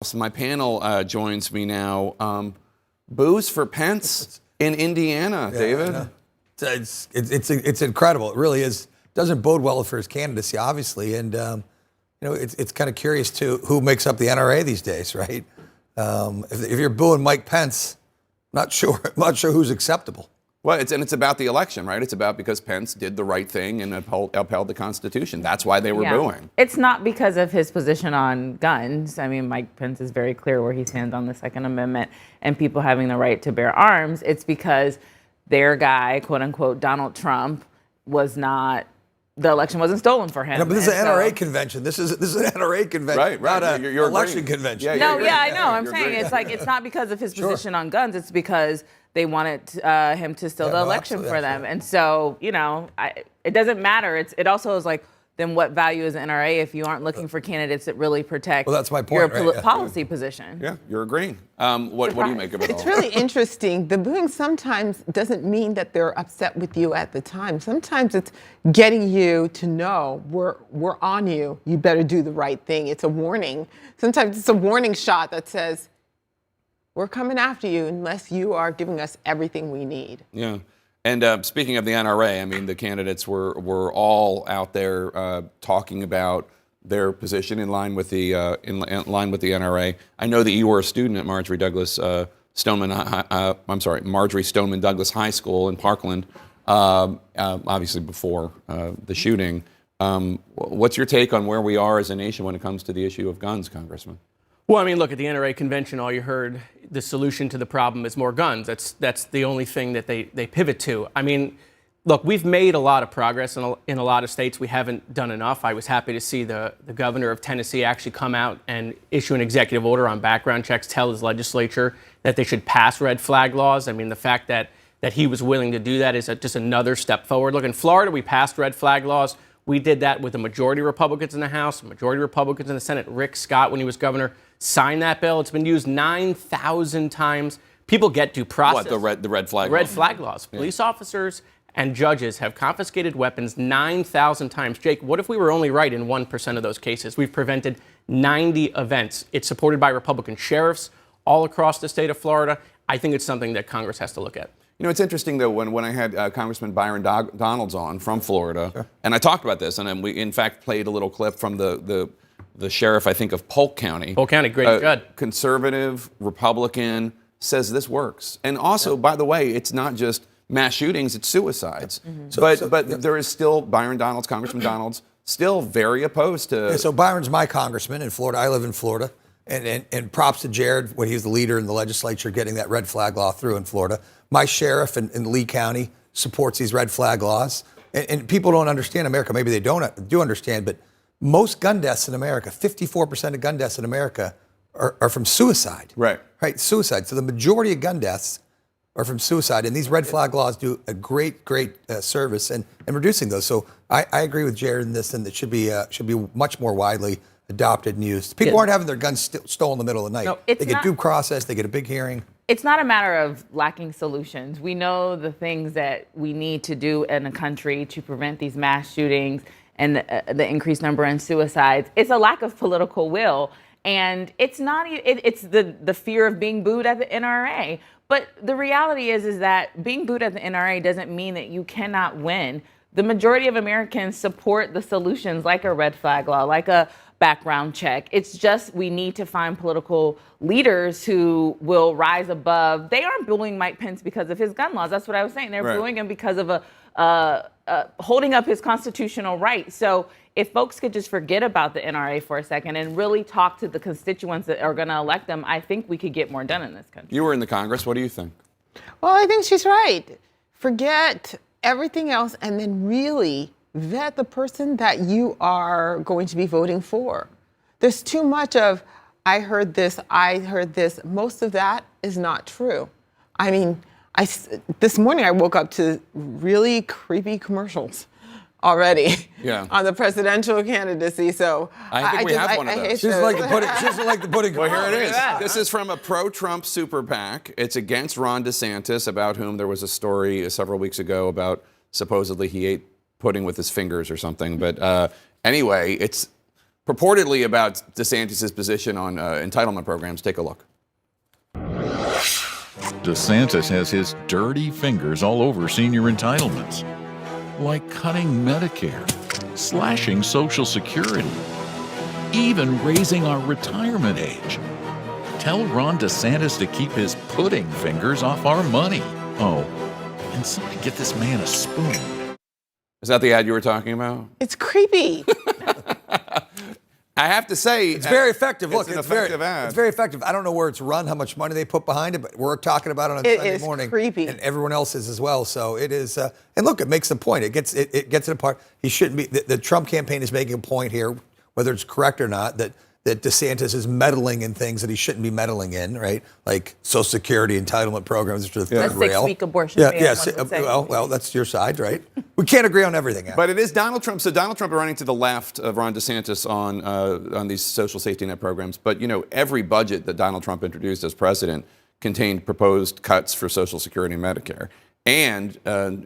So my panel joins me now. Booze for Pence in Indiana, David. It's incredible. It really is. Doesn't bode well for his candidacy, obviously, and it's kind of curious too who makes up the NRA these days, right? If you're booing Mike Pence, not sure who's acceptable. Well, it's about the election, right? It's about because Pence did the right thing and upheld the Constitution. That's why they were booing. It's not because of his position on guns. I mean, Mike Pence is very clear where he stands on the Second Amendment and people having the right to bear arms. It's because their guy, quote unquote, Donald Trump, the election wasn't stolen for him. No, but this is an NRA convention. This is an NRA convention, right. not an election convention. I know. I'm saying it's not because of his position on guns. It's because they wanted him to steal the election for them. And so, it doesn't matter. It also is like, then what value is the NRA if you aren't looking for candidates that really protect that's my point, your policy position? Yeah, you're agreeing. What do you make of it all? It's really interesting. The booing sometimes doesn't mean that they're upset with you at the time. Sometimes it's getting you to know we're on you. You better do the right thing. It's a warning. Sometimes it's a warning shot that says, we're coming after you unless you are giving us everything we need. Yeah. And speaking of the NRA, I mean, the candidates were all out there talking about their position in line with the NRA. I know that you were a student at Marjorie Stoneman Douglas High School in Parkland, obviously before the shooting. What's your take on where we are as a nation when it comes to the issue of guns, Congressman? Well, I mean, look, at the NRA convention, all you heard, the solution to the problem is more guns. That's the only thing that they pivot to. I mean, look, we've made a lot of progress in a lot of states. We haven't done enough. I was happy to see the governor of Tennessee actually come out and issue an executive order on background checks, tell his legislature that they should pass red flag laws. I mean, the fact that he was willing to do that is just another step forward. Look, in Florida, we passed red flag laws. We did that with a majority of Republicans in the House, a majority of Republicans in the Senate. Rick Scott, when he was governor, signed that bill. It's been used 9,000 times. People get due process. What, the red flag laws? Red flag laws. Yeah. Police officers and judges have confiscated weapons 9,000 times. Jake, what if we were only right in 1% of those cases? We've prevented 90 events. It's supported by Republican sheriffs all across the state of Florida. I think it's something that Congress has to look at. It's interesting, though, when I had Congressman Byron Donalds on from Florida, and I talked about this, and then we, in fact, played a little clip from the sheriff, I think, of Polk County. Polk County, great judge. Conservative, Republican, says this works. And also, by the way, it's not just mass shootings, it's suicides. Mm-hmm. But there is still Congressman Donalds, still very opposed to... Yeah, so Byron's my congressman in Florida. I live in Florida. And props to Jared when he was the leader in the legislature getting that red flag law through in Florida. My sheriff in Lee County supports these red flag laws. And people don't understand America. Maybe they do understand, but most gun deaths in America, 54% of gun deaths in America are from suicide. Right, suicide. So the majority of gun deaths are from suicide. And these red flag laws do a great service in reducing those. So I agree with Jared in this, and it should be much more widely adopted and used. People aren't having their guns stolen in the middle of the night. No, they get due process, they get a big hearing. It's not a matter of lacking solutions. We know the things that we need to do in a country to prevent these mass shootings and the increased number in suicides. It's a lack of political will. And it's not, it's the fear of being booed at the NRA. But the reality is that being booed at the NRA doesn't mean that you cannot win. The majority of Americans support the solutions like a red flag law, like a background check. It's just we need to find political leaders who will rise above. They aren't booing Mike Pence because of his gun laws. That's what I was saying. They're booing him because of holding up his constitutional right. So if folks could just forget about the NRA for a second and really talk to the constituents that are going to elect them, I think we could get more done in this country. You were in the Congress. What do you think? Well, I think she's right. Forget everything else and then really vet the person that you are going to be voting for. There's too much of, I heard this. Most of that is not true. I mean, this morning I woke up to really creepy commercials already on the presidential candidacy. So I think we have one of those. She doesn't like the pudding. Well, here it is. This is from a pro-Trump super PAC. It's against Ron DeSantis, about whom there was a story several weeks ago about supposedly he ate pudding with his fingers or something. But anyway, it's purportedly about DeSantis' position on entitlement programs. Take a look. DeSantis has his dirty fingers all over senior entitlements, like cutting Medicare, slashing Social Security, even raising our retirement age. Tell Ron DeSantis to keep his pudding fingers off our money. Oh, and somebody get this man a spoon. Is that the ad you were talking about? It's creepy. I have to say, It's very effective. Look, an it's very effective ad. It's very effective. I don't know where it's run, how much money they put behind it, but we're talking about it on It Sunday is morning. creepy. And everyone else is as well. So it is. And look, it makes the point. It gets it apart. He shouldn't be. The Trump campaign is making a point here, whether it's correct or not, that DeSantis is meddling in things that he shouldn't be meddling in, right? Like Social Security entitlement programs, which are the third rail. 6-week abortion Yeah, ban, yes. one would say. Well, that's your side, right? We can't agree on everything. But it is Donald Trump. So Donald Trump running to the left of Ron DeSantis on these social safety net programs. But every budget that Donald Trump introduced as president contained proposed cuts for Social Security and Medicare. And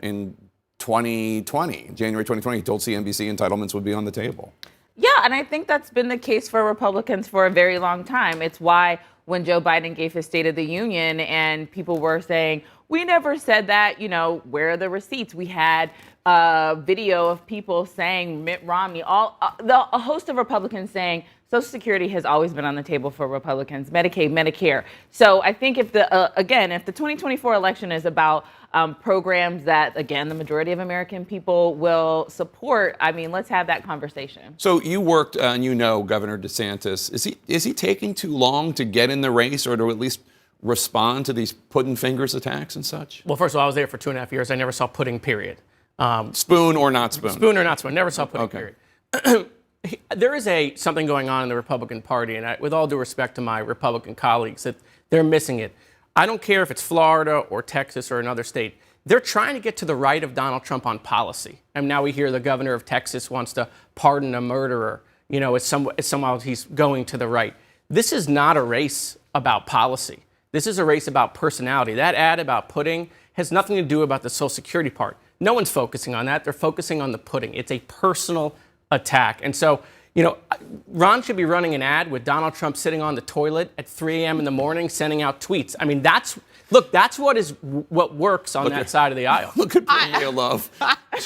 in 2020, January 2020, he told CNBC entitlements would be on the table. Yeah, and I think that's been the case for Republicans for a very long time. It's why when Joe Biden gave his State of the Union and people were saying, we never said that, where are the receipts? We had a video of people saying Mitt Romney, a host of Republicans saying Social Security has always been on the table for Republicans, Medicaid, Medicare. So I think if the 2024 election is about programs that, again, the majority of American people will support, let's have that conversation. So you worked, and Governor DeSantis. Is he taking too long to get in the race or to at least respond to these pudding fingers attacks and such? Well, first of all, I was there for 2.5 years. I never saw pudding, period. Spoon or not spoon? Spoon or not spoon. Never saw pudding, Okay. period. There is something going on in the Republican Party, and with all due respect to my Republican colleagues, that they're missing it. I don't care if it's Florida or Texas or another state. They're trying to get to the right of Donald Trump on policy. And now we hear the governor of Texas wants to pardon a murderer. As somehow he's going to the right. This is not a race about policy. This is a race about personality. That ad about pudding has nothing to do about the Social Security part. No one's focusing on that. They're focusing on the pudding. It's a personal attack. And so, Ron should be running an ad with Donald Trump sitting on the toilet at 3 a.m. in the morning sending out tweets. That's what works on that side of the aisle. Look at Mia Love.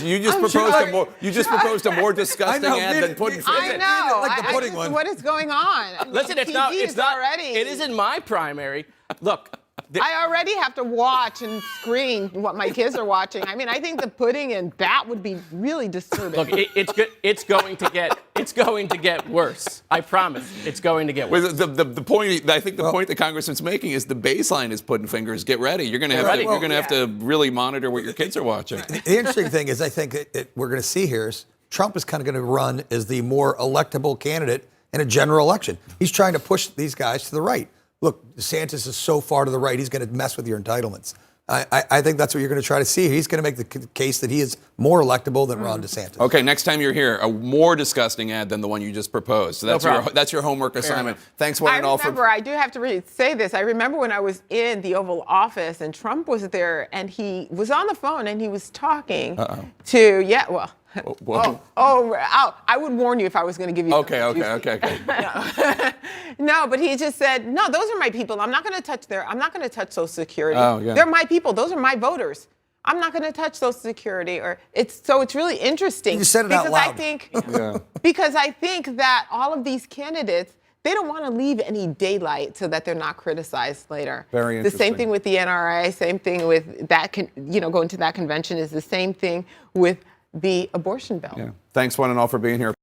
You just proposed a more disgusting ad than pudding fingers. I know. Like the pudding one. What is going on? Listen, it's not already. It isn't my primary. Look. I already have to watch and screen what my kids are watching. I think the pudding and that would be really disturbing. Look, it's going to get worse. I promise. It's going to get worse. Well, the point the Congressman's making is the baseline is pudding fingers. Get ready. You're going to have to really monitor what your kids are watching. The interesting thing is, I think we're going to see here is Trump is kind of going to run as the more electable candidate in a general election. He's trying to push these guys to the right. Look, DeSantis is so far to the right, he's going to mess with your entitlements. I think that's what you're going to try to see. He's going to make the case that he is more electable than Ron DeSantis. Okay, next time you're here, a more disgusting ad than the one you just proposed. So that's your homework assignment. Thanks one and all for... I do have to say this. I remember when I was in the Oval Office and Trump was there and he was on the phone and he was talking to, I would warn you if I was going to give you... Okay. No, but he just said, no, those are my people. I'm not going to touch Social Security. Oh, yeah. They're my people. Those are my voters. I'm not going to touch Social Security. It's really interesting. You said it out loud. Because I think that all of these candidates, they don't want to leave any daylight so that they're not criticized later. Very interesting. The same thing with the NRA, same thing with that, going to that convention is the same thing with the abortion bill. Yeah. Thanks one and all for being here.